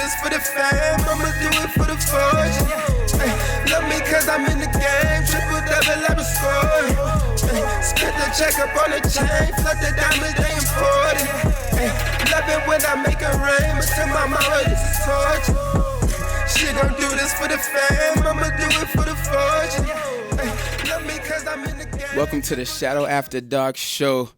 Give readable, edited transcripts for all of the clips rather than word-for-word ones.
this for the fam, I'ma do it for the fortune. Ay, love me cause I'm in the game, triple double I've been scoring. Ay, spit the check up on the chain, flood the diamonds, they important. Ay, love it when I make it rain, but to my mama this is torture. She gon' do this for the fam, I'ma do it for the fortune. Ay, love me cause I'm in the game. Welcome to the Shado After Dark show.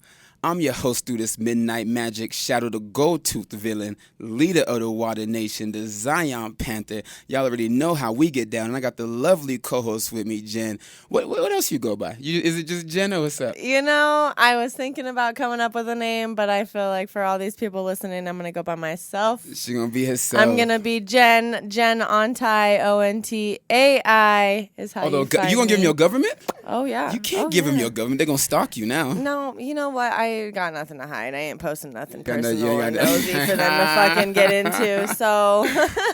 I'm your host through this midnight magic, Shado the gold-toothed villain, leader of the Water Nation, the Zion Panther. Y'all already know how we get down, and I got the lovely co-host with me, Jen. What else you go by? Is it just Jen or what's up? You know, I was thinking about coming up with a name, but I feel like for all these people listening, I'm going to go by myself. She's going to be herself. I'm going to be Jen. Jen Ontai, O-N-T-A-I is how you find you going to give him your government? Oh, yeah. You can't give him your government. They're going to stalk you now. No, you know what? I got nothing to hide. I ain't posting nothing personal or nosy for them to fucking get into. So,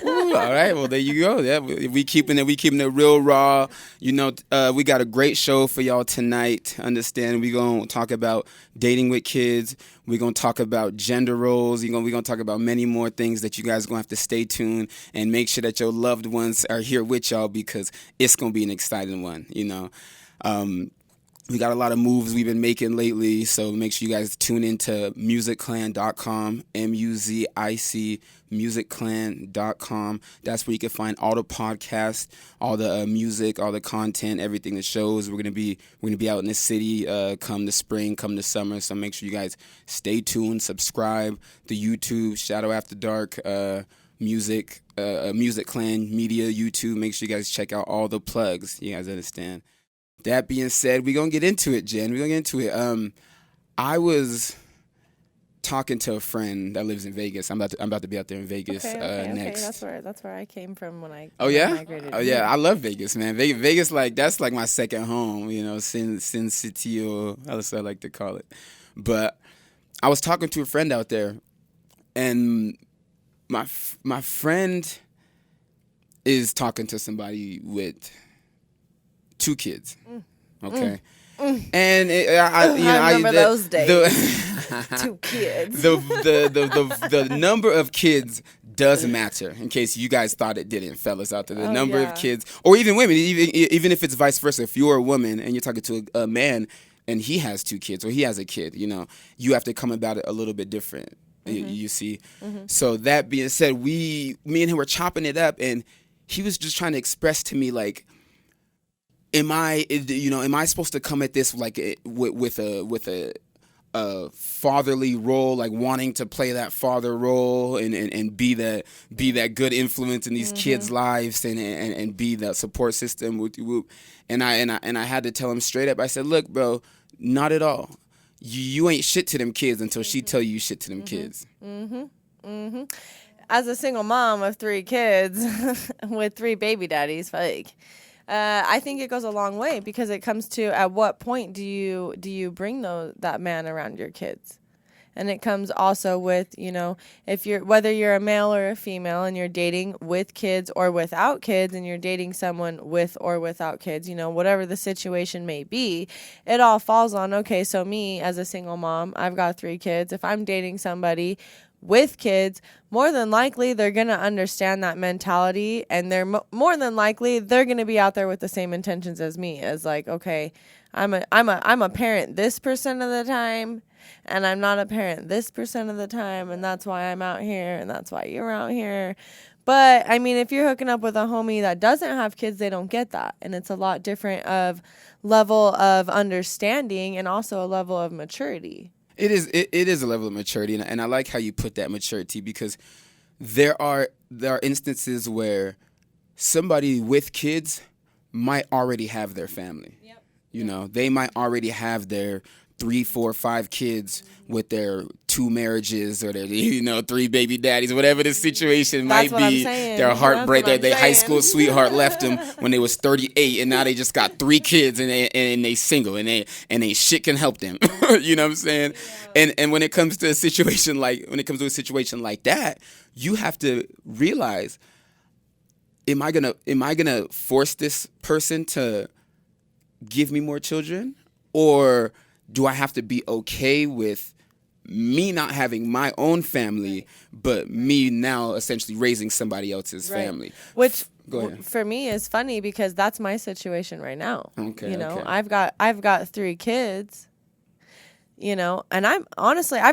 ooh, all right. Well, there you go. Yeah, we keeping it real raw. You know, we got a great show for y'all tonight. Understand? We gonna talk about dating with kids. We're gonna talk about gender roles. We're gonna talk about many more things that you guys are gonna have to stay tuned and make sure that your loved ones are here with y'all because it's gonna be an exciting one. You know. We got a lot of moves we've been making lately, so make sure you guys tune into muzicclan.com, M-U-Z-I-C, muzicclan.com. That's where you can find all the podcasts, all the music, all the content, everything, the shows. We're gonna be out in the city come the spring, come the summer. So make sure you guys stay tuned, subscribe to YouTube, Shado After Dark, Music Clan Media, YouTube. Make sure you guys check out all the plugs. You guys understand. That being said, we're going to get into it, Jen. We're going to get into it. I was talking to a friend that lives in Vegas. I'm about to be out there in Vegas next. That's where I came from when I migrated. Oh yeah, I love Vegas, man. Vegas, that's like my second home, you know, Sin City, or else I like to call it. But I was talking to a friend out there, and my friend is talking to somebody with 2 kids, okay, and I remember those days. 2 kids. The number of kids does matter. In case you guys thought it didn't, fellas out there, the number of kids, or even women, even if it's vice versa. If you're a woman and you're talking to a man and he has 2 kids or he has a kid, you know, you have to come about it a little bit different. You see. So that being said, me and him were chopping it up, and he was just trying to express to me like, Am I supposed to come at this like with a fatherly role, like wanting to play that father role and be that good influence in these kids' lives and be that support system with you? And I had to tell him straight up. I said, look, bro, not at all. You ain't shit to them kids until she tell you shit to them kids. As a single mom of 3 kids with 3 baby daddies, I think it goes a long way because it comes to at what point do you bring that man around your kids, and it comes also with, you know, whether you're a male or a female and you're dating with kids or without kids, and you're dating someone with or without kids, you know, whatever the situation may be, it all falls on, okay, so me as a single mom, I've got 3 kids. If I'm dating somebody with kids, more than likely they're going to understand that mentality, and they're more than likely they're going to be out there with the same intentions as me, as like, okay, I'm a parent this percent of the time, and I'm not a parent this percent of the time, and that's why I'm out here, and that's why you're out here. But I mean, if you're hooking up with a homie that doesn't have kids, they don't get that, and it's a lot different of level of understanding and also a level of maturity. It is a level of maturity, and I like how you put that maturity, because there are instances where somebody with kids might already have their family. Yep. You know, they might already have their 3, 4, 5 kids with their 2 marriages or their 3 baby daddies, whatever the situation might be. Their heartbreak, their high school sweetheart left them when they was 38, and now they just got 3 kids and they single and they shit can help them. You know what I'm saying? Yeah. And when it comes to a situation like that, you have to realize, am I gonna force this person to give me more children, or do I have to be okay with me not having my own family, but me now essentially raising somebody else's family. Which Go ahead. for me is funny because that's my situation right now. Okay. You know, okay. I've got 3 kids. You know, and I've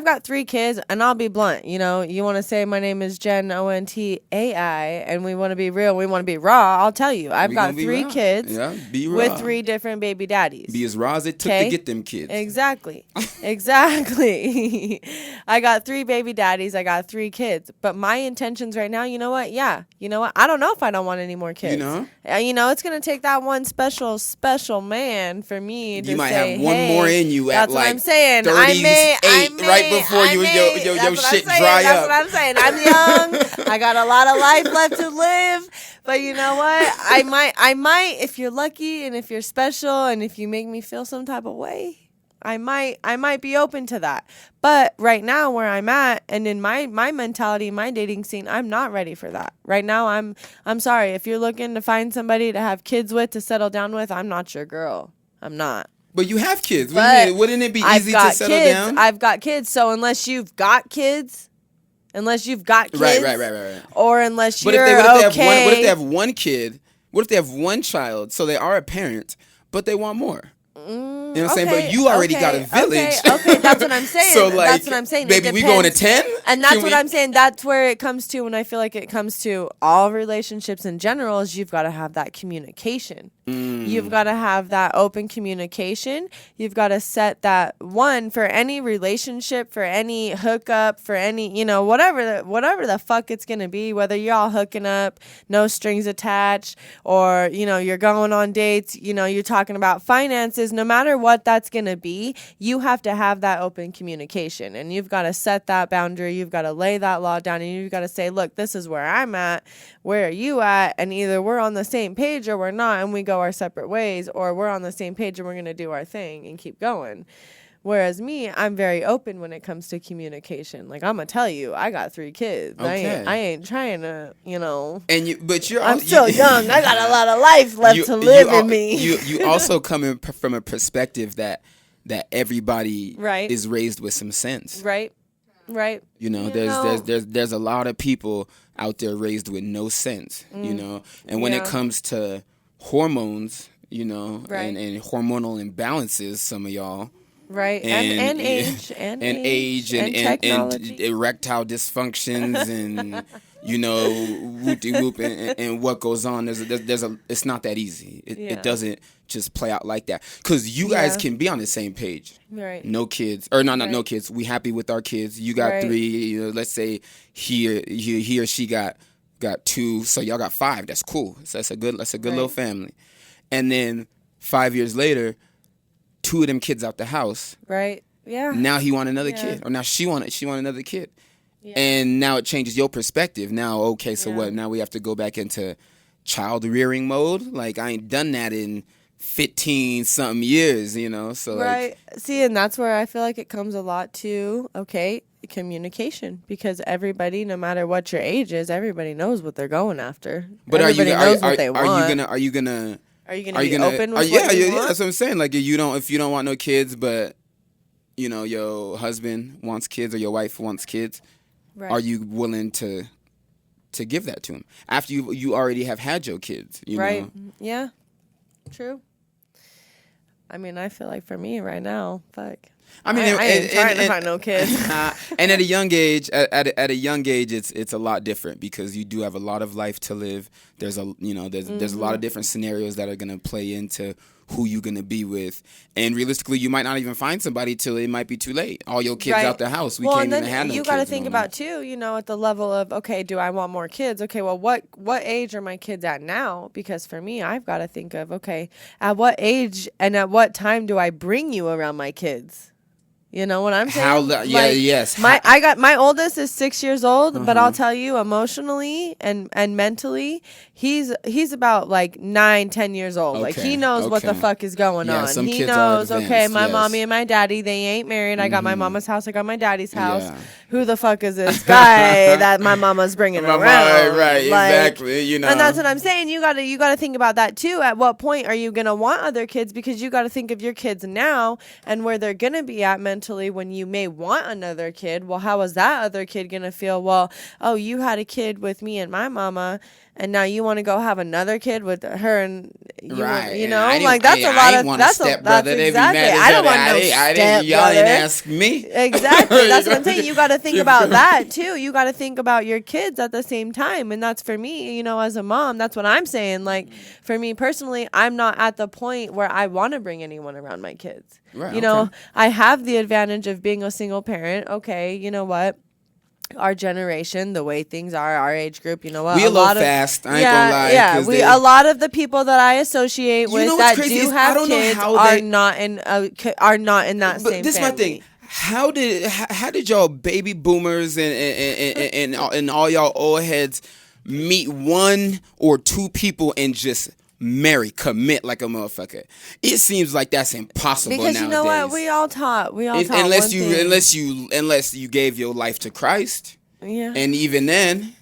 got 3 kids, and I'll be blunt. You know, you want to say my name is Jen ONTAI, and we want to be real, we want to be raw. I'll tell you, I've got 3 kids with 3 different baby daddies. Be as raw as it took to get them kids. Exactly. I got 3 baby daddies. I got 3 kids. But my intentions right now, you know what? Yeah. You know what? I don't know if I don't want any more kids. You know, it's going to take that one special man for me to say, you might have one more in you at that's what I'm saying. 38, right before your shit dry up. That's up. what I'm saying. I'm young. I got a lot of life left to live. But you know what? I might, if you're lucky and if you're special and if you make me feel some type of way, I might be open to that. But right now where I'm at and in my mentality, my dating scene, I'm not ready for that. Right now I'm sorry. If you're looking to find somebody to have kids with, to settle down with, I'm not your girl. I'm not. But you have kids. What do you mean? Wouldn't it be easy to settle down? I've got kids. So unless you've got kids, right. Or unless you're what if they have one kid? What if they have one child? So they are a parent, but they want more. You know what I'm saying? But you already got a village. Okay, that's what I'm saying. So like, that's what I'm saying. Baby, we going to 10? And that's what I'm saying. That's where it comes to, and I feel like it comes to all relationships in general, is you've got to have that communication. You've got to have that open communication. You've got to set that one for any relationship, for any hookup, for any, you know, whatever the fuck it's going to be, whether you're all hooking up, no strings attached, or, you know, you're going on dates, you know, you're talking about finances, no matter what that's going to be, you have to have that open communication, and you've got to set that boundary. You've got to lay that law down, and you've got to say, look, this is where I'm at. Where are you at? And either we're on the same page or we're not, and we go our separate ways, or we're on the same page and we're going to do our thing and keep going. Whereas me, I'm very open when it comes to communication. Like, I'm going to tell you, I got 3 kids. Okay. I ain't trying to, you know. I'm still young. I got a lot of life left to live in me. You also come from a perspective that everybody is raised with some sense. Right. You know, there's a lot of people out there raised with no sense, you know. And when it comes to hormones, you know, and hormonal imbalances, some of y'all. Right. And age. And erectile dysfunctions and, you know, whoop-de-whoop and what goes on. It's not that easy. It doesn't just play out like that. Because you guys can be on the same page. Right. No kids. Or not no kids. We happy with our kids. You got 3. You know, let's say he or she got 2. So y'all got 5. That's cool. So that's a good little family. And then 5 years later, 2 of them kids out the house. Right. Yeah. Now he want another kid, or now she want another kid, and now it changes your perspective. Now, okay, so what? Now we have to go back into child rearing mode. Like, I ain't done that in 15 something years, you know. So right. See, and that's where I feel like it comes a lot to communication, because everybody, no matter what your age is, everybody knows what they're going after. But everybody knows what they want. Are you gonna be open with what you want? That's what I'm saying. Like, if you don't want no kids, but you know your husband wants kids or your wife wants kids, are you willing to give that to him after you already have had your kids? You know? Yeah. True. I mean, I feel like for me right now, fuck. I mean, I ain't trying to find no kids. And at a young age, it's a lot different, because you do have a lot of life to live. There's a lot of different scenarios that are gonna play into who you're gonna be with, and realistically, you might not even find somebody till it might be too late. All your kids out the house, we can't even handle. You got to think about too, you know, at the level of, okay, do I want more kids? Okay, well, what age are my kids at now? Because for me, I've got to think of, okay, at what age and at what time do I bring you around my kids? You know what I'm saying? Yes. My oldest is 6 years old, but I'll tell you, emotionally and mentally, he's about like 9-10 years old. Okay, like, he knows what the fuck is going on. Some he kids knows, are advanced, okay, my mommy and my daddy, they ain't married. I got my mama's house, I got my daddy's house. who the fuck is this guy that my mama's bringing around? Right, exactly. You know, and that's what I'm saying. You gotta think about that too. At what point are you gonna want other kids? Because you gotta think of your kids now and where they're gonna be at mentally when you may want another kid. Well, how is that other kid gonna feel? Well, oh, you had a kid with me and my mama, and now you want to go have another kid with her, and you know, like that's a lot of that's exactly. I don't want no stepbrother. Y'all didn't ask me. Exactly. That's what I'm saying. You got to think about that too. You got to think about your kids at the same time, and that's for me. You know, as a mom, that's what I'm saying. Like for me personally, I'm not at the point where I want to bring anyone around my kids. Right, you know, I have the advantage of being a single parent. Okay, you know what? Our generation, the way things are, our age group, you know what? We a little fast. I ain't gonna lie. Yeah, a lot of the people that I associate with that do have kids are not in that same. But this is my thing. How did y'all baby boomers and all y'all old heads meet one or two people and just commit like a motherfucker? It seems like that's impossible because nowadays. You know what? We all taught unless you gave your life to Christ. Yeah. And even then,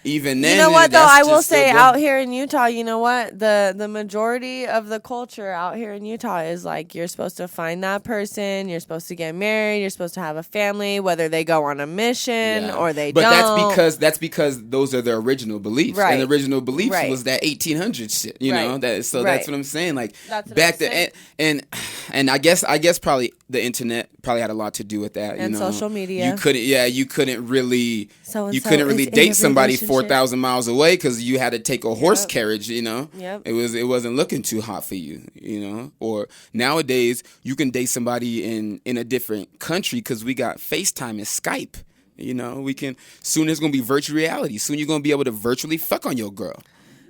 you know what though? I will say out here in Utah, you know what? The majority of the culture out here in Utah is like you're supposed to find that person, you're supposed to get married, you're supposed to have a family, whether they go on a mission or they don't. But that's because those are their original beliefs. Right. And the original beliefs was that 1800 shit, you know? That's what I'm saying. Like back then and I guess probably the internet probably had a lot to do with that, and you know. Social media. You couldn't really date somebody 4,000 miles away because you had to take a horse carriage, you know. Yep. It wasn't looking too hot for you, you know. Or nowadays you can date somebody in a different country because we got FaceTime and Skype. You know, soon there's gonna be virtual reality. Soon you're gonna be able to virtually fuck on your girl.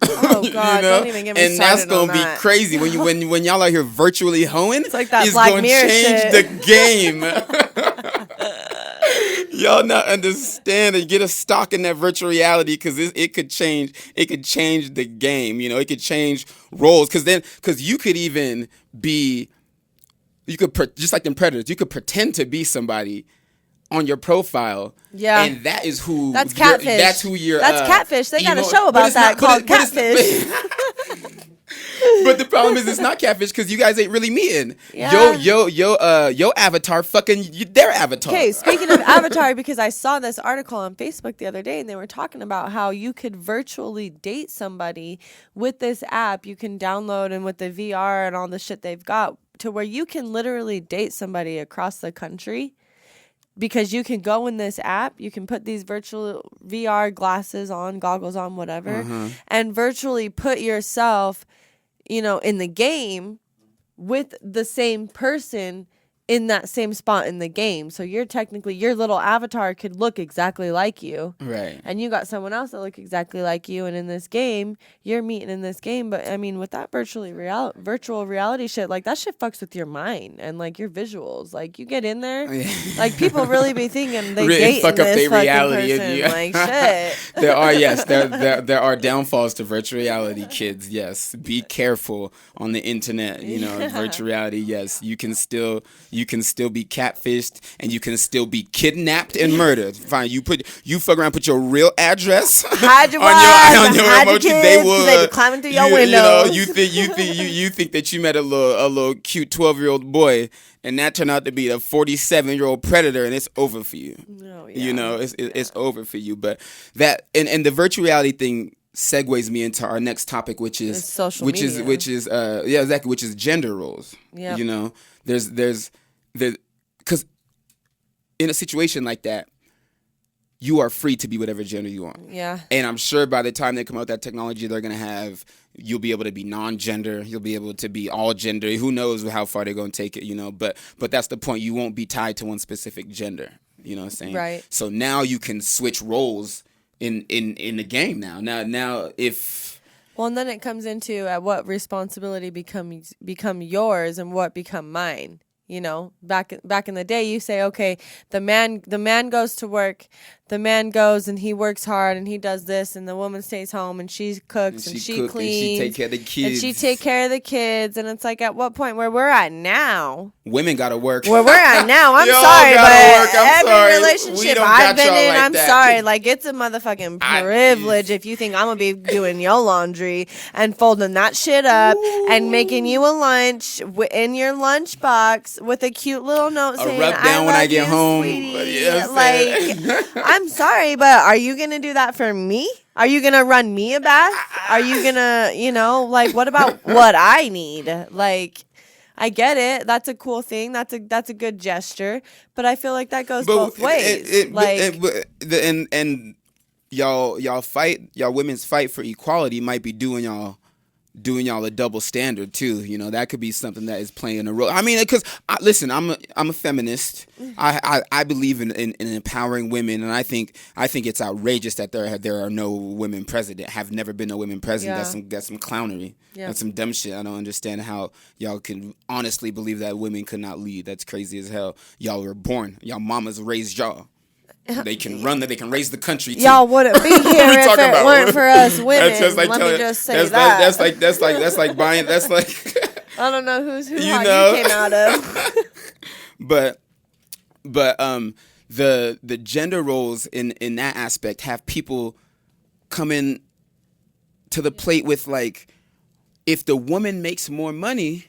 Oh God! You know? Don't even get me and started that's gonna be crazy when y'all are here virtually hoeing. It's like that Black Mirror shit. It's gonna change the game. Y'all not understand and get a stock in that virtual reality because it could change the game. You know, it could change roles because you could even be just like them predators. You could pretend to be somebody on your profile, and that is who. That's catfish. That's who you're. That's catfish. They got a show about that called Catfish. But the problem is, it's not catfish because you guys ain't really meeting. Yeah. Yo avatar fucking their avatar. Okay, speaking of avatar, because I saw this article on Facebook the other day, and they were talking about how you could virtually date somebody with this app. You can download and with the VR and all the shit they've got to where you can literally date somebody across the country. Because you can go in this app, you can put these virtual VR glasses on, goggles on, whatever, and virtually put yourself, you know, in the game with the same person in that same spot in the game. So you're technically, your little avatar could look exactly like you. Right. And you got someone else that look exactly like you. And in this game, you're meeting in this game. But I mean, with that virtual reality shit, like that shit fucks with your mind and like your visuals. Like you get in there, like people really be thinking they really date fuck up their reality. Person. Like shit. There are downfalls to virtual reality, kids. Yes. Be careful on the internet. You know, virtual reality. Yes. You can still be catfished and you can still be kidnapped and murdered. Fine, you fuck around, put your real address on your emoji. They will climbing through your window. You think that you met a little cute 12-year-old boy, and that turned out to be a 47-year-old predator, and it's over for you. Oh, yeah. You know, it's over for you. But that and the virtual reality thing segues me into our next topic, which is social media. which is gender roles. Yeah, you know, there's because in a situation like that, you are free to be whatever gender you want. Yeah. And I'm sure by the time they come out with that technology, you'll be able to be non-gender. You'll be able to be all gender. Who knows how far they're going to take it, you know. But that's the point. You won't be tied to one specific gender. You know what I'm saying? Right. So now you can switch roles in the game now. Now if... Well, and then it comes into at what responsibility become yours and what become mine. You know, back in the day, you say, okay, the man goes to work, the man goes and he works hard and he does this, and the woman stays home and she cooks and she cleans and she take care of the kids. And she take care of the kids. And it's like, at what point where we're at now? Women gotta work. Where we're at now, I'm sorry, but every relationship I've been in, like I'm sorry, like it's a motherfucking privilege if you think I'm gonna be doing your laundry and folding that shit up and making you a lunch in your lunchbox with a cute little note saying, rub down when I get home. Yeah, like, I'm sorry, but are you gonna do that for me? Are you gonna run me a bath? Are you gonna, like, what about what I need? Like, I get it. That's a cool thing. That's a good gesture. But I feel like that goes both ways. Y'all fight, y'all women's fight for equality might be doing y'all a double standard too. That could be something that is playing a role. I mean, because listen, I'm a feminist. I believe in empowering women, and I think it's outrageous that there are no women president. Have never been no women president. Yeah. That's some clownery. Yeah. That's some dumb shit. I don't understand how y'all can honestly believe that women could not lead. That's crazy as hell. Y'all were born. Y'all mamas raised y'all. They can run. They can raise the country too. Y'all wouldn't be here if it weren't for us women. Let me just say that. That's like buying. That's like. I don't know who you came out of. but the gender roles in that aspect have people come in to the plate with, like, if the woman makes more money,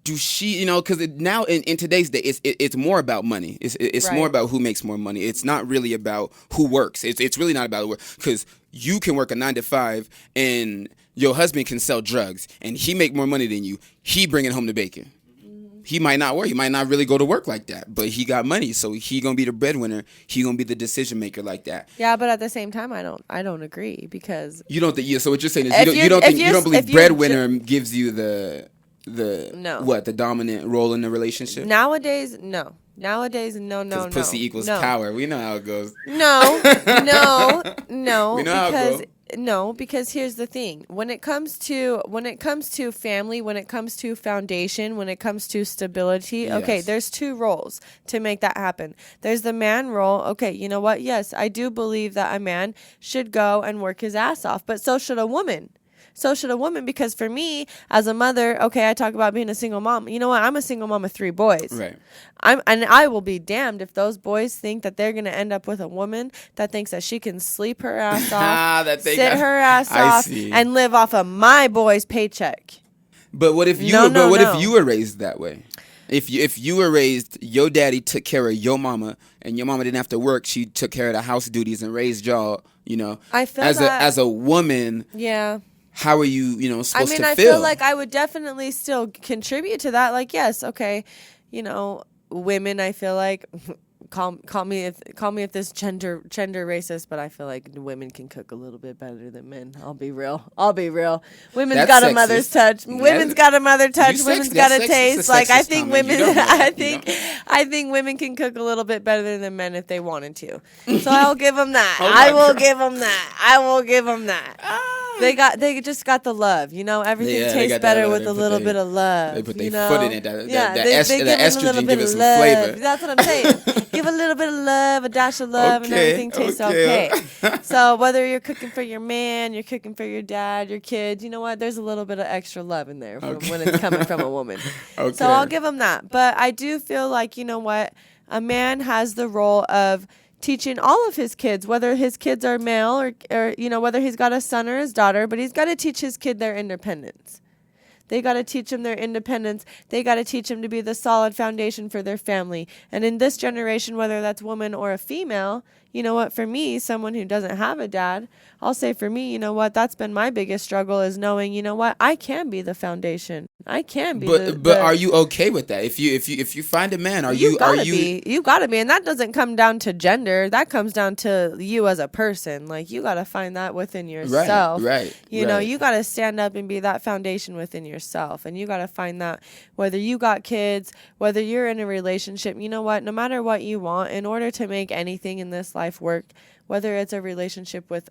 do she, because now in today's day, it's more about money. It's right. More about who makes more money. It's not really about who works. It's really not about work, because you can work a 9 to 5 and your husband can sell drugs and he make more money than you. He bringing home the bacon. He might not work. He might not really go to work like that, but he got money, so he gonna be the breadwinner. He gonna be the decision maker like that. Yeah, but at the same time, I don't agree, because you don't think. Yeah, so what you're saying is you don't believe breadwinner gives you the dominant role in the relationship. Nowadays, no. No. Pussy equals power. We know how it goes. No. We know how it goes. No, because here's the thing. When it comes to family, when it comes to foundation, when it comes to stability, yes. Okay, there's 2 roles to make that happen. There's the man role. Okay, you know what? Yes, I do believe that a man should go and work his ass off, but so should a woman. Because for me, as a mother, okay, I talk about being a single mom. You know what? I'm a single mom of 3 boys. Right. And I will be damned if those boys think that they're going to end up with a woman that thinks that she can sleep her ass off, her ass off, and live off of my boy's paycheck. But what if if you were raised that way? If you were raised, your daddy took care of your mama, and your mama didn't have to work. She took care of the house duties and raised y'all. I feel as a woman. Yeah. How are you, supposed to feel? I feel like I would definitely still contribute to that. Like, yes, okay, women, I feel like, call me if this gender racist, but I feel like women can cook a little bit better than men. I'll be real. Women's got a mother's touch. Women's got a mother touch. Women's got a taste. Like, I think women, I think women can cook a little bit better than men if they wanted to. So I'll give them that. I will give them that. They just got the love, everything tastes better with a little bit of love. They put their foot in it. The estrogen give it some flavor. That's what I'm saying. Give a little bit of love, a dash of love, and everything tastes okay. So whether you're cooking for your man, you're cooking for your dad, your kids, you know what? There's a little bit of extra love in there when it's coming from a woman. Okay. So I'll give them that. But I do feel like, you know what? A man has the role of teaching all of his kids, whether his kids are male or whether he's got a son or his daughter, but he's got to teach his kid their independence. They got to teach them their independence. They got to teach them to be the solid foundation for their family. And in this generation, whether that's woman or a female, you know what, for me, someone who doesn't have a dad, I'll say for me, you know what, that's been my biggest struggle, is knowing, you know what, I can be the foundation. I can be but are you okay with that? If you find a man, you gotta be, and that doesn't come down to gender. That comes down to you as a person. Like, you gotta find that within yourself. Right. You know, you gotta stand up and be that foundation within yourself, and you gotta find that whether you got kids, whether you're in a relationship, you know what, no matter what you want, in order to make anything in this life life work, whether it's a relationship with,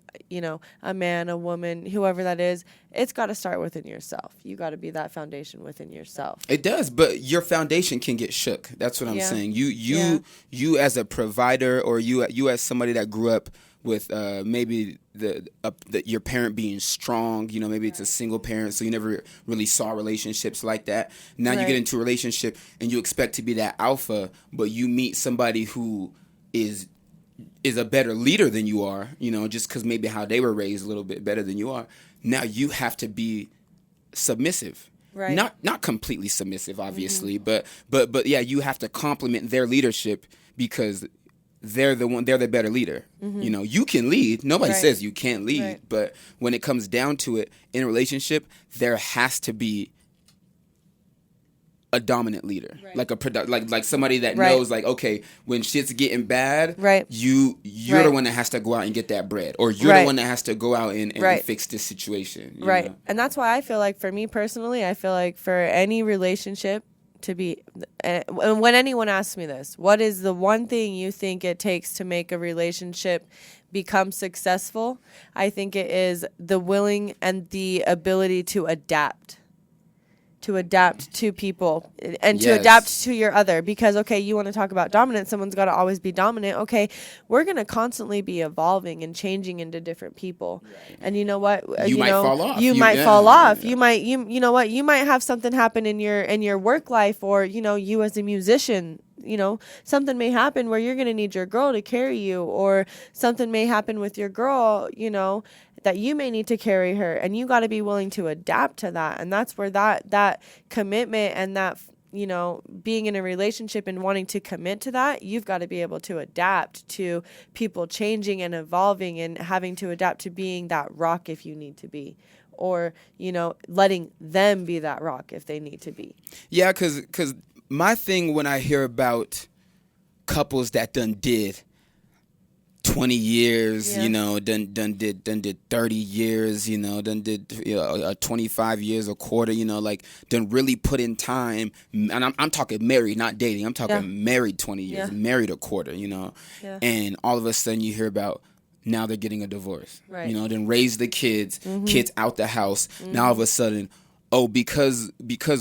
a man, a woman, whoever that is, it's got to start within yourself. You got to be that foundation within yourself. It does, but your foundation can get shook. That's what I'm saying. You as a provider, or you as somebody that grew up with maybe your parent being strong, maybe it's a single parent, so you never really saw relationships like that. Now you get into a relationship and you expect to be that alpha, but you meet somebody who is a better leader than you are, just because maybe how they were raised a little bit better than you are. Now you have to be submissive. Right. Not completely submissive, obviously, but yeah, you have to compliment their leadership because they're the better leader. You can lead. Nobody says you can't lead, but when it comes down to it, in a relationship, there has to be a dominant leader, like like somebody that knows, like, okay, when shit's getting bad, you're the one that has to go out and get that bread, or you're the one that has to go out and fix this situation. You know? And that's why I feel like, for me personally, I feel like for any relationship to be, when anyone asks me this, what is the one thing you think it takes to make a relationship become successful? I think it is the willing and the ability to adapt to people and to adapt to your other. Because, okay, you want to talk about dominance, someone's got to always be dominant. Okay, we're going to constantly be evolving and changing into different people. And you know what? You might fall off. You might fall off. You might, you know what? You might have something happen in your work life, or, you as a musician, something may happen where you're going to need your girl to carry you, or something may happen with your girl, that you may need to carry her, and you got to be willing to adapt to that. And that's where that commitment and that, being in a relationship and wanting to commit to that, you've got to be able to adapt to people changing and evolving, and having to adapt to being that rock if you need to be, or, letting them be that rock if they need to be. Yeah, because my thing when I hear about couples that done did 20 years, done did 30 years, done did 25 years, a quarter, done really put in time. And I'm talking married, not dating. I'm talking married 20 years, married a quarter, and all of a sudden you hear about now they're getting a divorce, then raise the kids, kids out the house. Now all of a sudden, because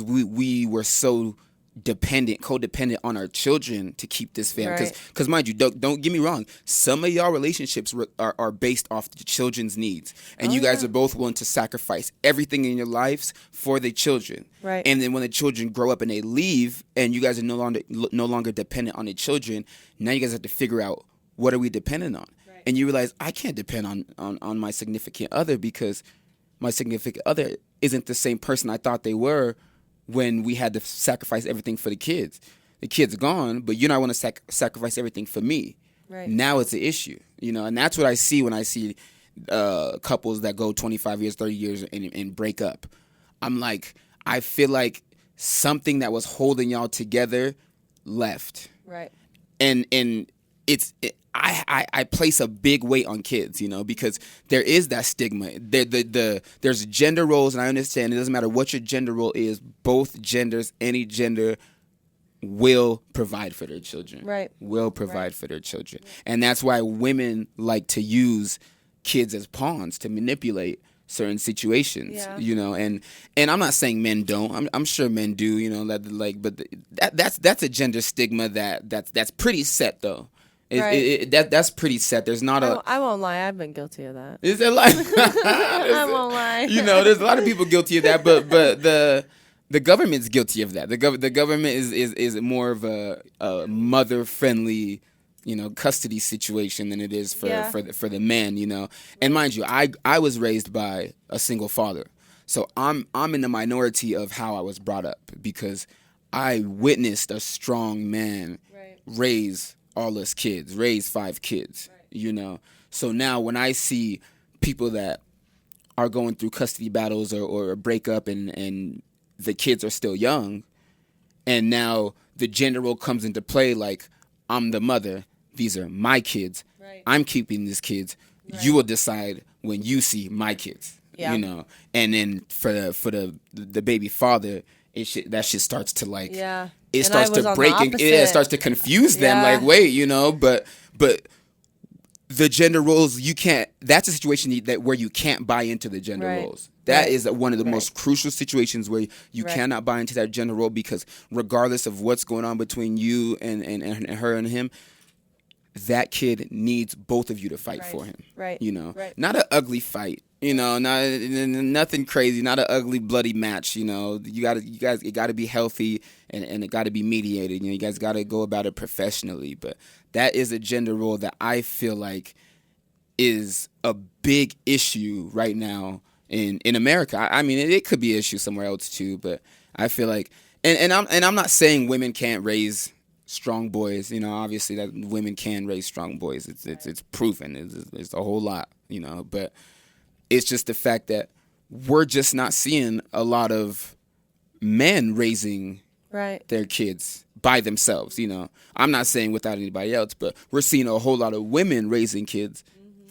we were so codependent on our children to keep this family. Because mind you, don't get me wrong, some of y'all relationships are based off the children's needs, and you guys are both willing to sacrifice everything in your lives for the children. And then when the children grow up and they leave, and you guys are no longer dependent on the children, now you guys have to figure out, what are we dependent on? And you realize, I can't depend on my significant other, because my significant other isn't the same person I thought they were when we had to sacrifice everything for the kids. The kids are gone, but you don't want to sacrifice everything for me. Now it's an issue, and that's what I see when I see couples that go 25 years, 30 years and break up. I'm like, I feel like something that was holding y'all together left. And I place a big weight on kids, because there is that stigma. There's gender roles, and I understand it doesn't matter what your gender role is. Both genders, any gender, will provide for their children. Will provide for their children. And that's why women like to use kids as pawns to manipulate certain situations, and I'm not saying men don't. I'm sure men do, but that's a gender stigma that's pretty set though. That's pretty set. There's not I won't lie. I've been guilty of that. Is it like? I won't lie. There's a lot of people guilty of that, but the government's guilty of that. The government is more of a mother friendly, custody situation than it is for the men, And mind you, I was raised by a single father, so I'm in the minority of how I was brought up, because I witnessed a strong man raise all us kids, raise 5 kids, So now when I see people that are going through custody battles or a breakup and the kids are still young, and now the gender role comes into play, like, I'm the mother, these are my kids, I'm keeping these kids, you will decide when you see my kids, And then for the baby father, that shit starts to like... It starts to break and it starts to confuse them. Like, wait, but the gender roles, you can't. That's a situation where you can't buy into the gender roles. That is one of the most crucial situations where you cannot buy into that gender role, because regardless of what's going on between you and her and him, that kid needs both of you to fight for him. Right. You know, not an ugly fight. You know, nothing crazy, not an ugly bloody match. You know, it got to be healthy and it got to be mediated. You know, you guys got to go about it professionally. But that is a gender role that I feel like is a big issue right now in America. I mean, it could be an issue somewhere else too, but I feel like, and I'm not saying women can't raise strong boys. You know, obviously that women can raise strong boys. It's proven. It's a whole lot. You know, but it's just the fact that we're just not seeing a lot of men raising their kids by themselves. You know, I'm not saying without anybody else, but we're seeing a whole lot of women raising kids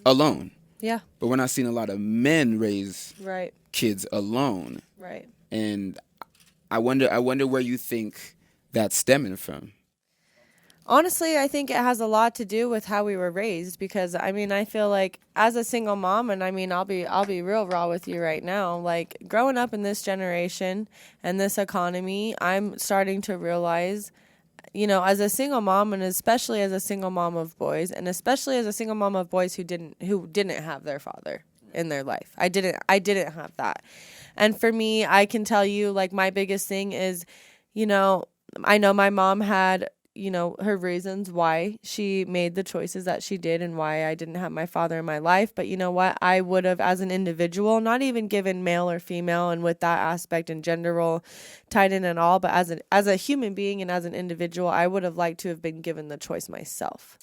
alone. Yeah. But we're not seeing a lot of men raise kids alone. Right. And I wonder where you think that's stemming from. Honestly, I think it has a lot to do with how we were raised, because I mean, I feel like as a single mom, and I mean, I'll be real raw with you right now, like growing up in this generation and this economy, I'm starting to realize, you know, as a single mom, and especially as a single mom of boys, and especially as a single mom of boys who didn't have their father in their life. I didn't have that. And for me, I can tell you, like, my biggest thing is, you know, I know my mom had, you know, her reasons why she made the choices that she did and why I didn't have my father in my life. But you know what? I would have, as an individual, not even given male or female, and with that aspect and gender role tied in and all, but as a human being and as an individual, I would have liked to have been given the choice myself.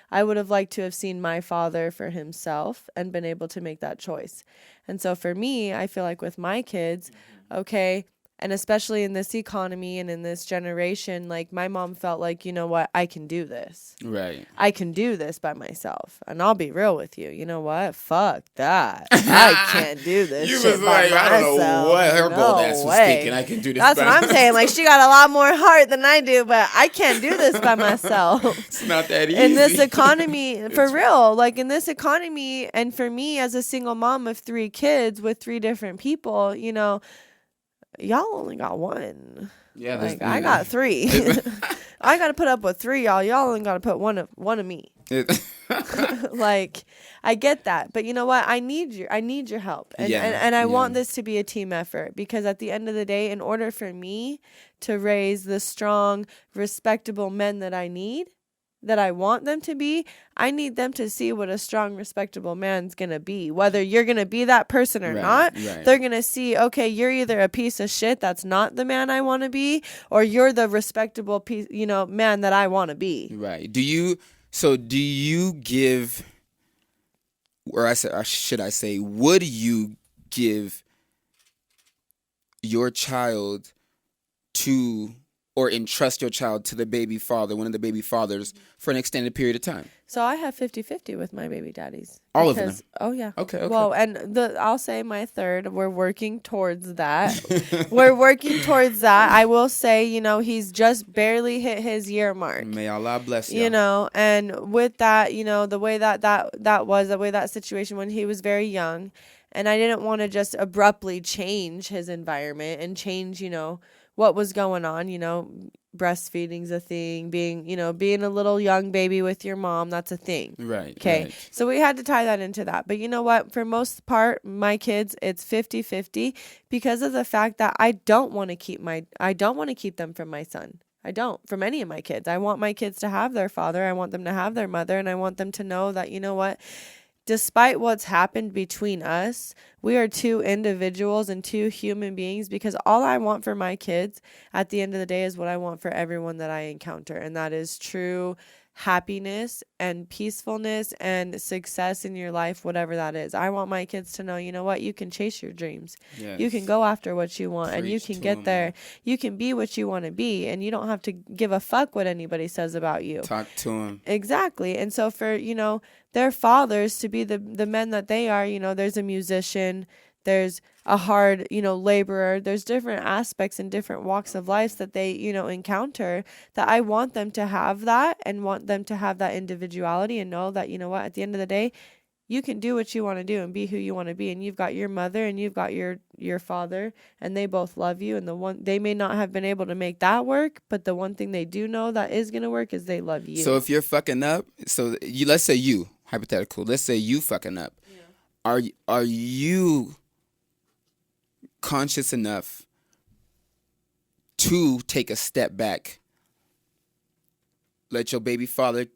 I would have liked to have seen my father for himself and been able to make that choice. And so for me, I feel like with my kids, okay, and especially in this economy and in this generation, like, my mom felt like, you know what, I can do this. Right. I can do this by myself. And I'll be real with you. You know what? Fuck that. I can't do this. You shit was by like, I don't know myself. what her bold ass was way. thinking. I can do this. That's what I'm saying. Like, she got a lot more heart than I do, but I can't do this by myself. It's not that easy. In this economy, for real, like in this economy, and for me as a single mom of 3 kids with 3 different people, you know, y'all only got one. Yeah, like, I got 3. I got to put up with 3, y'all. Y'all only got to put one of me. Like, I get that, but you know what? I need your help, and I want this to be a team effort, because at the end of the day, in order for me to raise the strong, respectable men that I want them to be, I need them to see what a strong, respectable man's gonna be. Whether you're gonna be that person or not, they're gonna see, okay, you're either a piece of shit that's not the man I want to be, or you're the respectable piece, you know, man that I want to be. Right. Do you give, or should I say, would you give your child to, or entrust your child to the baby father, one of the baby fathers, for an extended period of time? So I have 50-50 with my baby daddies. All of them? Oh, yeah. Okay. Well, and I'll say my third, we're working towards that. We're working towards that. I will say, you know, he's just barely hit his year mark. May Allah bless you. You know, and with that, you know, the way that situation when he was very young, and I didn't want to just abruptly change his environment and change, you know, what was going on, you know, breastfeeding's a thing, being a little young baby with your mom, that's a thing. Right. Okay. Right. So we had to tie that into that. But you know what? For most part, my kids, it's 50-50 because of the fact that I don't want to keep them from my son. I don't, from any of my kids. I want my kids to have their father. I want them to have their mother. And I want them to know that, you know what? Despite what's happened between us, we are 2 individuals and 2 human beings, because all I want for my kids at the end of the day is what I want for everyone that I encounter. And that is true happiness and peacefulness and success in your life, whatever that is. I want my kids to know, you know what, you can chase your dreams. Yes. You can go after what you want. Preach and you can to get 'em, there. man. You can be what you want to be, and you don't have to give a fuck what anybody says about you. Talk to him. Exactly. And so for, you know, their fathers to be the men that they are, you know, there's a musician, there's a hard, laborer. There's different aspects and different walks of life that they, encounter, that I want them to have that, and want them to have that individuality, and know that, what, at the end of the day, you can do what you want to do and be who you want to be. And you've got your mother and you've got your father, and they both love you. And they may not have been able to make that work, but the one thing they do know that is going to work is they love you. So if you're fucking up, let's say you, hypothetical, let's say you fucking up. Yeah. Are you conscious enough to take a step back, let your baby father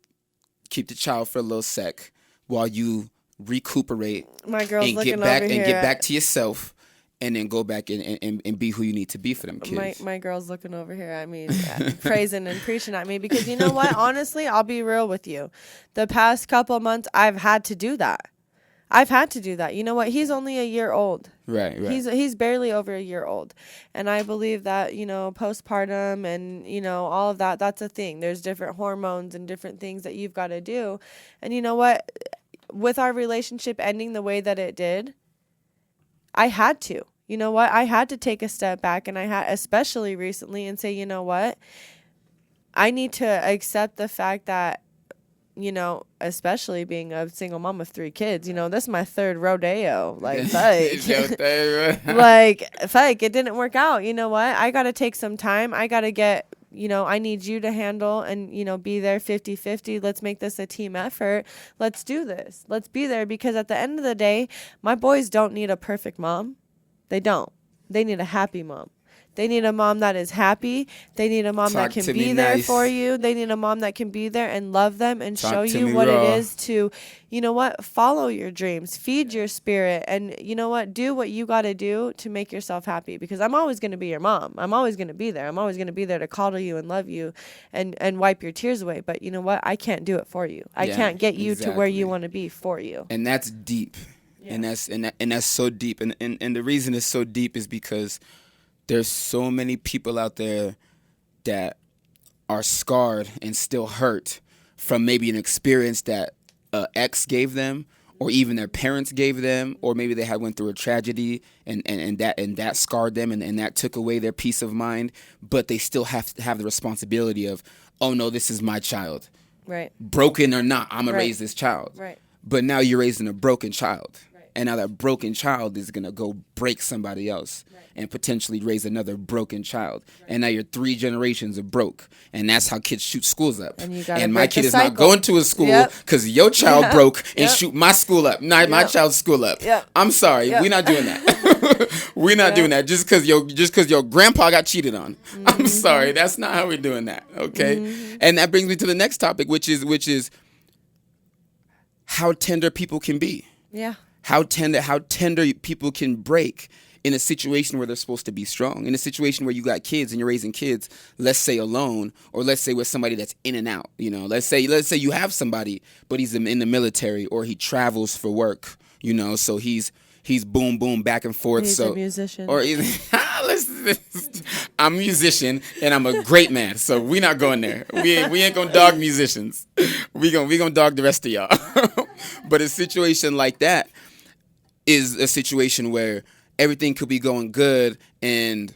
keep the child for a little sec while you recuperate, my girl's and looking get back over and here get back to yourself, and then go back and be who you need to be for them kids? My girl's looking over here at me, praising and preaching at me, because you know what? Honestly, I'll be real with you. The past couple of months, I've had to do that. You know what? He's only a year old. Right. He's barely over a year old. And I believe that, postpartum and, all of that, that's a thing. There's different hormones and different things that you've got to do. And you know what? With our relationship ending the way that it did, I had to. You know what? I had to take a step back, and I had, especially recently, and say, you know what? I need to accept the fact that, especially being a single mom of 3 kids, this is my 3rd rodeo. Like, fuck, it didn't work out. You know what? I got to take some time. I got to get, I need you to handle and, be there 50-50. Let's make this a team effort. Let's do this. Let's be there, because at the end of the day, my boys don't need a perfect mom. They don't. They need a happy mom. They need a mom that is happy. They need a mom that can be there for you. They need a mom that can be there and love them and show you what it is to, follow your dreams, feed your spirit, and do what you got to do to make yourself happy. Because I'm always going to be your mom. I'm always going to be there. I'm always going to be there to coddle you and love you and wipe your tears away. But you know what? I can't do it for you. I can't get you to where you want to be for you. And that's deep. Yeah. And that's so deep. And the reason it's so deep is because there's so many people out there that are scarred and still hurt from maybe an experience that ex gave them, or even their parents gave them, or maybe they had went through a tragedy and that scarred them and that took away their peace of mind. But they still have to have the responsibility of, oh no, this is my child. Right. Broken or not, I'm gonna raise this child. Right. But now you're raising a broken child. And now that broken child is going to go break somebody else and potentially raise another broken child. And now you're 3 generations of broke. And that's how kids shoot schools up. And my kid is not going to a school because your child broke and shoot my school up. Not my child's school up. I'm sorry. We're not doing that. We're not doing that just because your grandpa got cheated on. Mm-hmm. I'm sorry. That's not how we're doing that. Okay. Mm-hmm. And that brings me to the next topic, which is how tender people can be. Yeah. How tender people can break in a situation where they're supposed to be strong. In a situation where you got kids and you're raising kids, let's say alone, or let's say with somebody that's in and out. Let's say you have somebody, but he's in the military or he travels for work. So he's boom boom back and forth. He's a musician. Or I'm a musician and I'm a great man. So we're not going there. We ain't gonna dog musicians. We gonna dog the rest of y'all. But a situation like that is a situation where everything could be going good and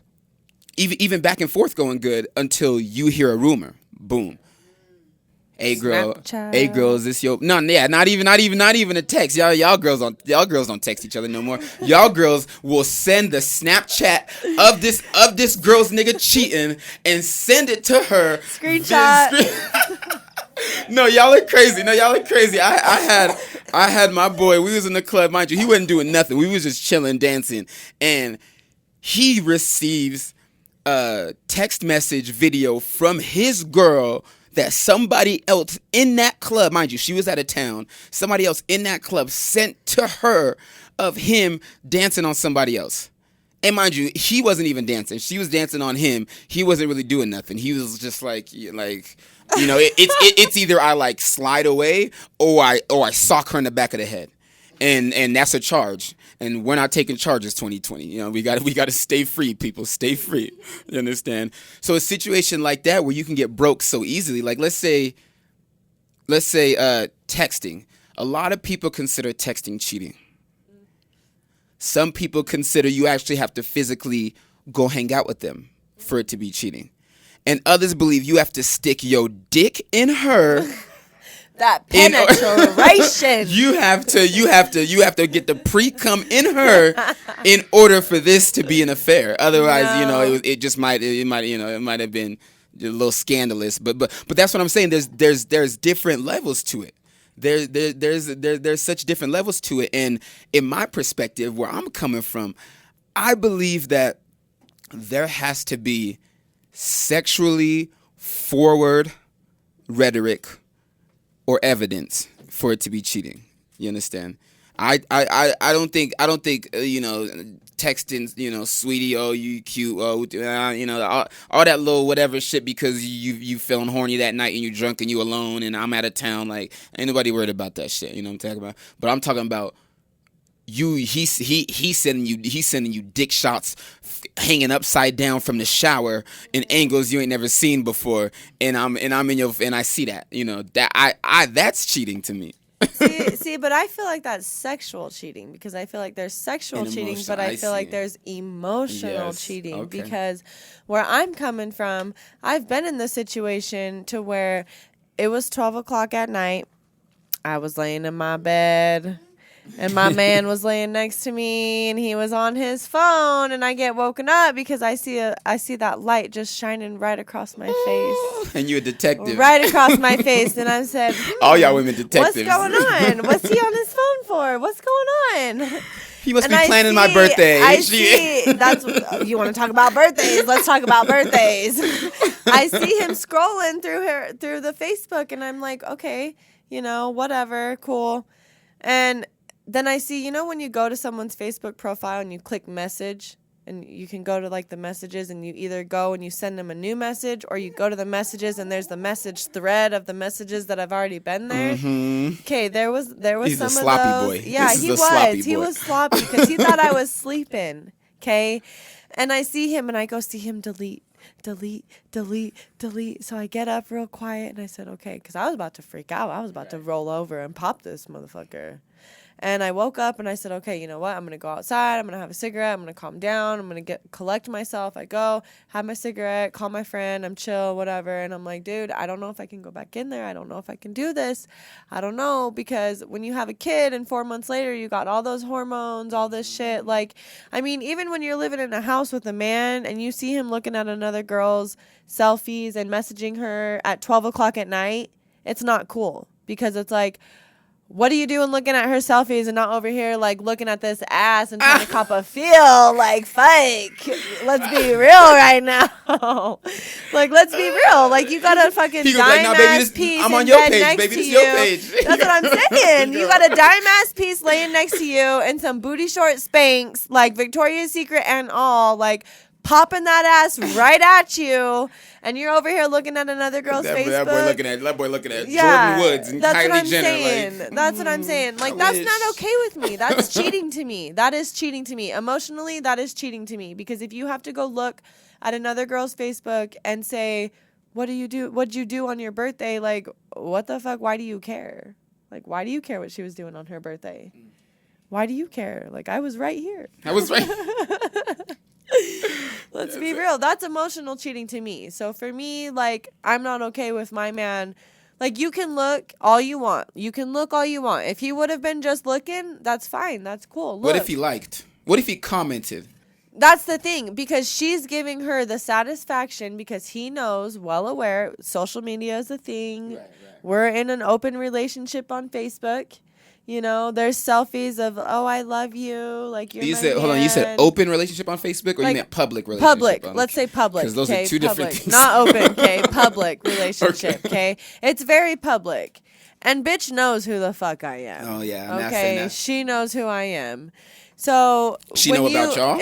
even back and forth going good until you hear a rumor. Boom. Hey girl, is this your? No, yeah, not even a text. Y'all girls don't text each other no more. Y'all girls will send the Snapchat of this girl's nigga cheating and send it to her. Screenshot. No, y'all are crazy. I had my boy. We was in the club, mind you. He wasn't doing nothing. We was just chilling, dancing, and he receives a text message video from his girl that somebody else in that club, mind you, she was out of town. Somebody else in that club sent to her of him dancing on somebody else. And mind you, he wasn't even dancing. She was dancing on him. He wasn't really doing nothing. He was just it's either I slide away or I sock her in the back of the head, and that's a charge. And we're not taking charges 2020. We got to stay free, people. Stay free. You understand? So a situation like that where you can get broke so easily, like let's say texting. A lot of people consider texting cheating. Some people consider you actually have to physically go hang out with them for it to be cheating. And others believe you have to stick your dick in her. That penetration. You have to get the pre-cum in her in order for this to be an affair. Otherwise, it might have been a little scandalous. But that's what I'm saying. There's different levels to it. There's such different levels to it. And in my perspective, where I'm coming from, I believe that there has to be sexually forward rhetoric or evidence for it to be cheating. You understand? I don't think texting, sweetie, oh, you cute, oh, all that little whatever shit because you feeling horny that night and you drunk and you alone and I'm out of town. Like, ain't nobody worried about that shit. You know what I'm talking about? But I'm talking about he's sending you dick shots hanging upside down from the shower in angles you ain't never seen before, and I'm in your, and I see that, that I that's cheating to me. See, but I feel like that's sexual cheating, because I feel like there's sexual cheating, but I feel like there's emotional cheating. Because where I'm coming from, I've been in the situation to where it was 12 o'clock at night. I was laying in my bed. And my man was laying next to me, and he was on his phone, and I get woken up because I see that light just shining right across my face. And you're a detective. Right across my face, and I said, all y'all women detectives. What's going on? What's he on his phone for? What's going on? He must be planning my birthday. That's you want to talk about birthdays? Let's talk about birthdays. I see him scrolling through the Facebook, and I'm like, okay, whatever, cool. And then I see, when you go to someone's Facebook profile and you click message, and you can go to like the messages, and you either go and you send them a new message, or you go to the messages and there's the message thread of the messages that have already been there. Okay, there was He's some a sloppy of those. boy. Yeah, he was. He was sloppy because he thought I was sleeping. Okay, and I see him and I go see him delete. So I get up real quiet and I said, okay, because I was about to freak out. I was about to roll over and pop this motherfucker. And I woke up and I said, okay, you know what? I'm going to go outside. I'm going to have a cigarette. I'm going to calm down. I'm going to collect myself. I go, have my cigarette, call my friend. I'm chill, whatever. And I'm like, dude, I don't know if I can go back in there. I don't know if I can do this. I don't know, because when you have a kid and 4 months later, you got all those hormones, all this shit. Like, I mean, even when you're living in a house with a man and you see him looking at another girl's selfies and messaging her at 12 o'clock at night, it's not cool, because it's like, what are you doing looking at her selfies and not over here like looking at this ass and trying to cop a feel? Like, fake. Let's be real right now. Like, let's be real. Like, you got a fucking dime-ass piece I'm on in your bed page, next baby. to This you. your page. That's what I'm saying. You got a dime-ass piece laying next to you and some booty short Spanx, like Victoria's Secret and all, like popping that ass right at you, and you're over here looking at another girl's Facebook. That boy looking at Jordan Woods and Kylie Jenner. Saying. That's what I'm saying. Like, that's not okay with me. That's cheating to me. That is cheating to me. Emotionally, that is cheating to me. Because if you have to go look at another girl's Facebook and say, what do you do? What'd you do on your birthday? Like, what the fuck? Why do you care? Like, why do you care what she was doing on her birthday? Why do you care? Like, I was right here. I was right. Let's be real. That's emotional cheating to me. So for me, like, I'm not okay with my man. Like, you can look all you want. If he would have been just looking, that's fine. That's cool. Look. What if he liked? What if he commented? That's the thing, because she's giving her the satisfaction, because he knows, well aware, social media is a thing. Right. We're in an open relationship on Facebook. There's selfies of, oh, I love you, like, you're my man. Hold on, you said open relationship on Facebook, or like, you meant public relationship? Public. Let's say public. Because those are two different things. Not open, okay? Public relationship, okay? It's very public. And bitch knows who the fuck I am. Oh, yeah. Okay? She knows who I am. So she know about y'all?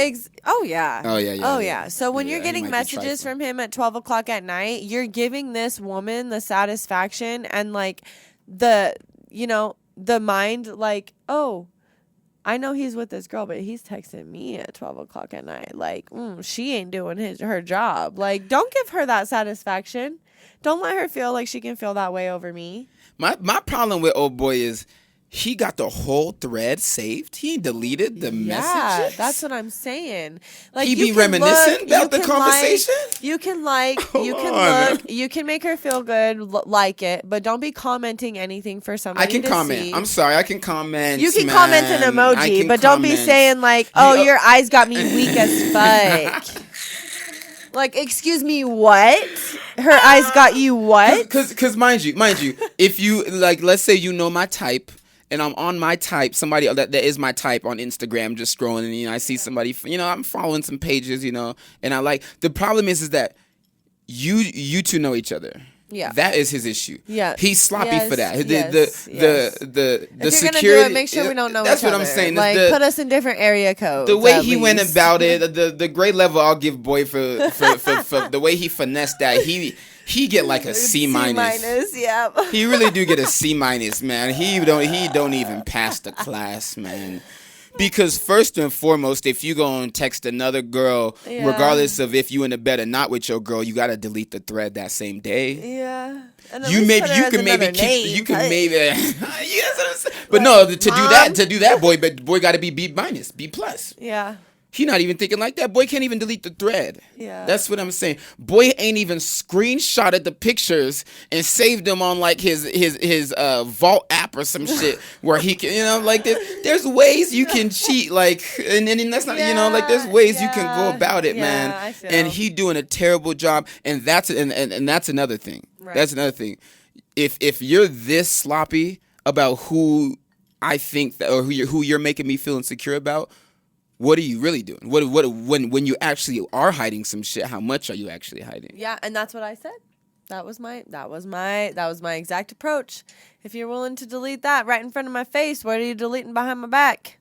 Oh, yeah. Oh, yeah. So when you're getting messages from him at 12 o'clock at night, you're giving this woman the satisfaction and, like, the mind, like, oh, I know he's with this girl, but he's texting me at 12 o'clock at night. Like, she ain't doing her job. Like, don't give her that satisfaction. Don't let her feel like she can feel that way over me. My problem with old boy is he got the whole thread saved. He deleted the messages. Yeah, that's what I'm saying. Like, He you be can reminiscing look, about the conversation? You can you can on. look, you can make her feel good, like it, but don't be commenting anything for somebody I can to comment. see. I'm sorry. I can comment. You can man. comment an I emoji, can but don't be comment. saying like, "Oh, your eyes got me weak as fuck." Like, excuse me, what? Her eyes got you what? Because mind you, if you like, let's say you know my type, and I'm on my type, somebody that is my type on Instagram, just scrolling, and I see somebody, I'm following some pages, and I like. The problem is that you two know each other. Yeah, that is his issue. Yeah, he's sloppy for that. The if you're security. Gonna do it, make sure we don't know. That's each what other. I'm saying. Like, put us in different area codes. The way he went about it, the grade level I'll give boy for the way he finessed that. He get like a C minus. C minus, yeah. He really do get a C minus, man. He don't even pass the class, man. Because first and foremost, if you go and text another girl, regardless of if you in the bed or not with your girl, you gotta delete the thread that same day. Yeah. And you can maybe yes, but no, to do that, boy got to be B minus, B plus. Yeah. He not even thinking like that. Boy can't even delete the thread. Yeah. That's what I'm saying. Boy ain't even screenshotted the pictures and saved them on like his Vault app or some shit where he can, like there's ways you can cheat, like, and that's not, like there's ways you can go about it, man. And he doing a terrible job, and that's another thing. Right. That's another thing. If you're this sloppy about who I think that, or who you're making me feel insecure about, what are you really doing? What when you actually are hiding some shit? How much are you actually hiding? Yeah, and that's what I said. That was my exact approach. If you're willing to delete that right in front of my face, what are you deleting behind my back?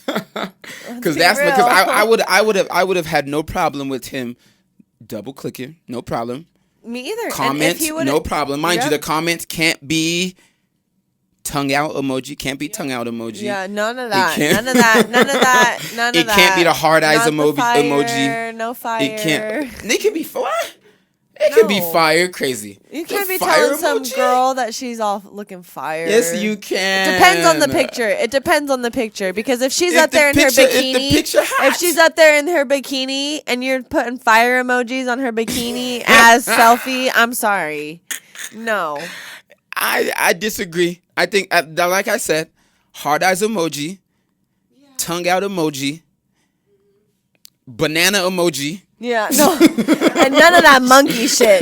Because I would have had no problem with him double clicking, no problem. Me either. Comments, no problem. Mind you, the comments can't be tongue out emoji. Can't be tongue out emoji. Yeah, none of that. None of that. It can't be the hard eyes emoji. No fire. It can't. They can be what? It could be fire. Crazy. You can't be telling some girl that she's all looking fire. Yes, you can. It depends on the picture. Because if she's up there in her bikini, if she's up there in her bikini and you're putting fire emojis on her bikini as selfie, I'm sorry. No. I disagree. I think, like I said, hard eyes emoji, tongue out emoji, banana emoji. Yeah, no, and none of that monkey shit.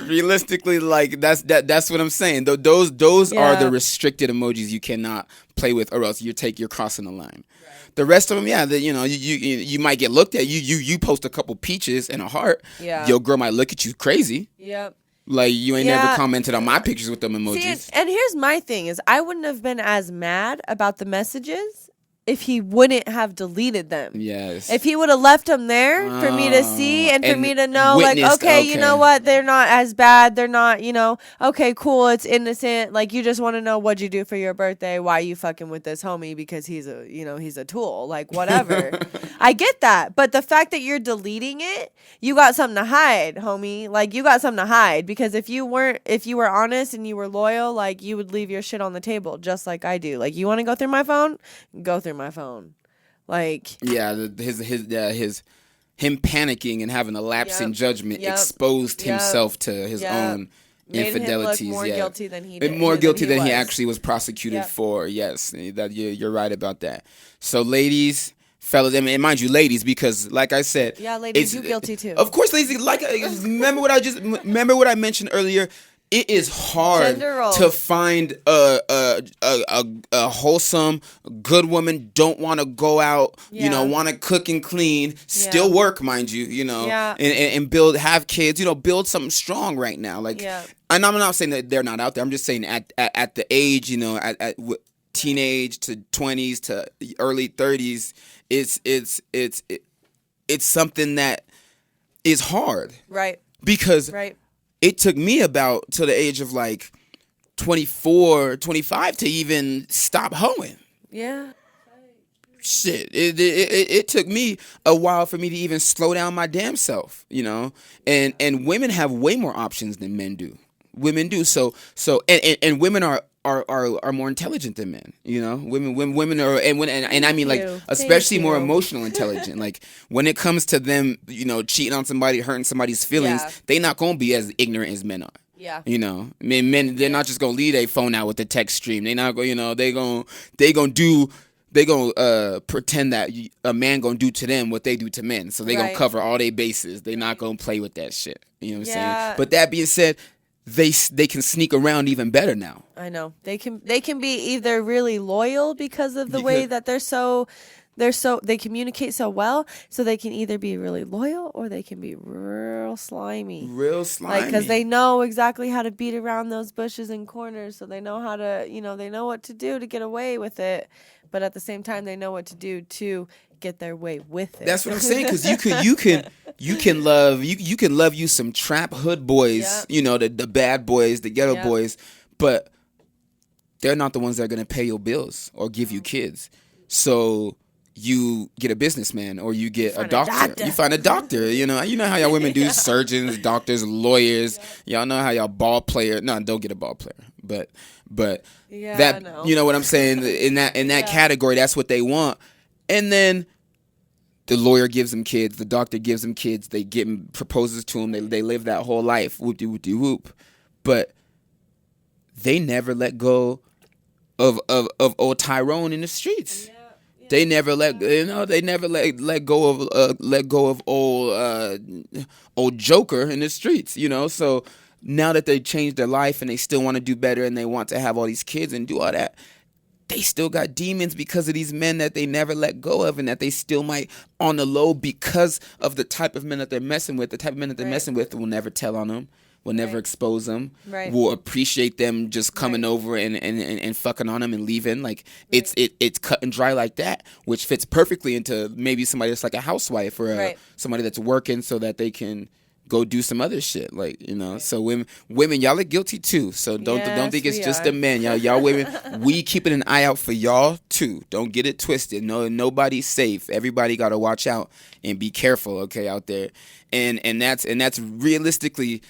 Realistically, like that's what I'm saying. Those are the restricted emojis you cannot play with, or else you're crossing the line. Right. The rest of them, you might get looked at. You post a couple peaches and a heart. Yeah, your girl might look at you crazy. Yep. Like, you ain't never commented on my pictures with them emojis. See, and here's my thing is, I wouldn't have been as mad about the messages if he wouldn't have deleted them. Yes. If he would have left them there for me to see and for me to know, like, okay, you know what? They're not as bad. They're not, okay, cool. It's innocent. Like, you just want to know what'd you do for your birthday? Why you fucking with this homie? Because he's a tool. Like, whatever. I get that. But the fact that you're deleting it, you got something to hide, homie. Like, you got something to hide. Because if you were honest and you were loyal, like, you would leave your shit on the table just like I do. Like, you want to go through my phone? Go through my phone. Like, his him panicking and having a lapse in judgment exposed himself to his own infidelities. Made him look more guilty than he did. More guilty than he actually was prosecuted for. Yes, that you're right about that. So, ladies, fellas, and mind you, ladies, because like I said, ladies, you guilty too. Of course, ladies. Like, remember what I mentioned earlier. It is hard to find a wholesome, good woman. Don't want to go out, want to cook and clean, still work, mind you, and have kids, build something strong right now. Like, and I'm not saying that they're not out there. I'm just saying at the age, at teenage to 20s to early 30s, it's something that is hard, right? Because it took me about to the age of like 24, 25 to even stop hoeing. Yeah. Shit. It took me a while for me to even slow down my damn self, And women have way more options than men do. women do. And women are more intelligent than men. You know, women are, and I mean, like, especially more emotional intelligent. Like, when it comes to them, you know, cheating on somebody, hurting somebody's feelings, they not gonna be as ignorant as men are. Yeah. You know, I mean, men, they're not just gonna leave their phone out with the text stream. They not going, you know, they gonna pretend that a man gonna do to them what they do to men. So they gonna cover all their bases. They not gonna play with that shit. You know what I'm saying? But that being said, they can sneak around even better now. I know. They can be either really loyal because of the way that they communicate so well, so they can either be really loyal or they can be real slimy. Like, because they know exactly how to beat around those bushes and corners, so they know how to, you know, they know what to do to get away with it, but at the same time they know what to do to get their way with it. That's what I'm saying, because you can love you some trap hood boys, you know, the bad boys, the ghetto boys, but they're not the ones that are gonna pay your bills or give you kids. So you get a businessman, or you get a doctor. You find a doctor. You know how y'all women do, surgeons, doctors, lawyers. Y'all know how y'all ball player. No, don't get a ball player. But that, you know what I'm saying, in that category, that's what they want. And then the lawyer gives them kids, the doctor gives them kids, they proposes to them, they live that whole life, whoop-de-whoop-de-whoop. But they never let go of old Tyrone in the streets. They never let go of old Joker in the streets, you know. So now that they changed their life and they still want to do better and they want to have all these kids and do all that, they still got demons because of these men that they never let go of, and that they still might on the low because of the type of men that they're messing with. The type of men that they're messing with will never tell on them. Will never expose them. Will appreciate them just coming over and fucking on them and leaving. Like, it's cut and dry like that, which fits perfectly into maybe somebody that's like a housewife or somebody that's working so that they can go do some other shit. Like, you know. So women, y'all are guilty too. So don't think it's just the men. Y'all women, we keeping an eye out for y'all too. Don't get it twisted. No, nobody's safe. Everybody got to watch out and be careful, okay, out there. And that's realistically.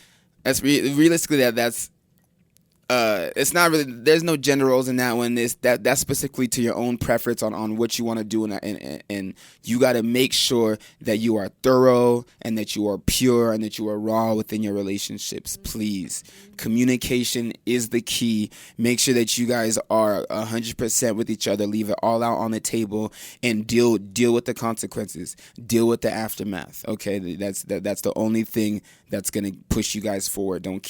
That's it's not really, there's no gender roles in that one. That's specifically to your own preference on what you want to do, and you got to make sure that you are thorough and that you are pure and that you are raw within your relationships. Please, communication is the key. Make sure that you guys are 100% with each other. Leave it all out on the table and deal with the consequences. Deal with the aftermath. Okay, that's the only thing that's gonna push you guys forward. Don't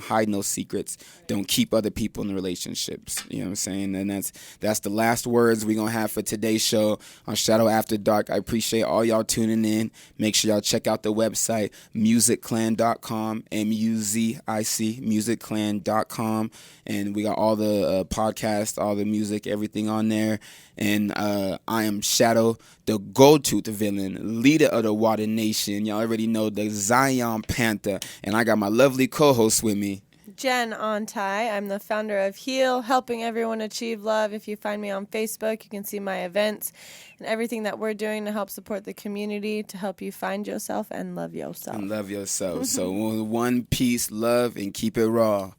hide no secrets. Don't keep other people in relationships. You know what I'm saying? And that's the last words we're gonna have for today's show on Shado After Dark. I appreciate all y'all tuning in. Make sure y'all check out the website, muzicclan.com, MUZIC, muzicclan.com, and we got all the podcasts, all the music, everything on there. And I am Shado, the gold-tooth villain, leader of the Water Nation. Y'all already know, the Zion Panther. And I got my lovely co-host with me, Jen Ontai. I'm the founder of Heal, helping everyone achieve love. If you find me on Facebook, you can see my events and everything that we're doing to help support the community, to help you find yourself and love yourself. So one peace, love, and keep it raw.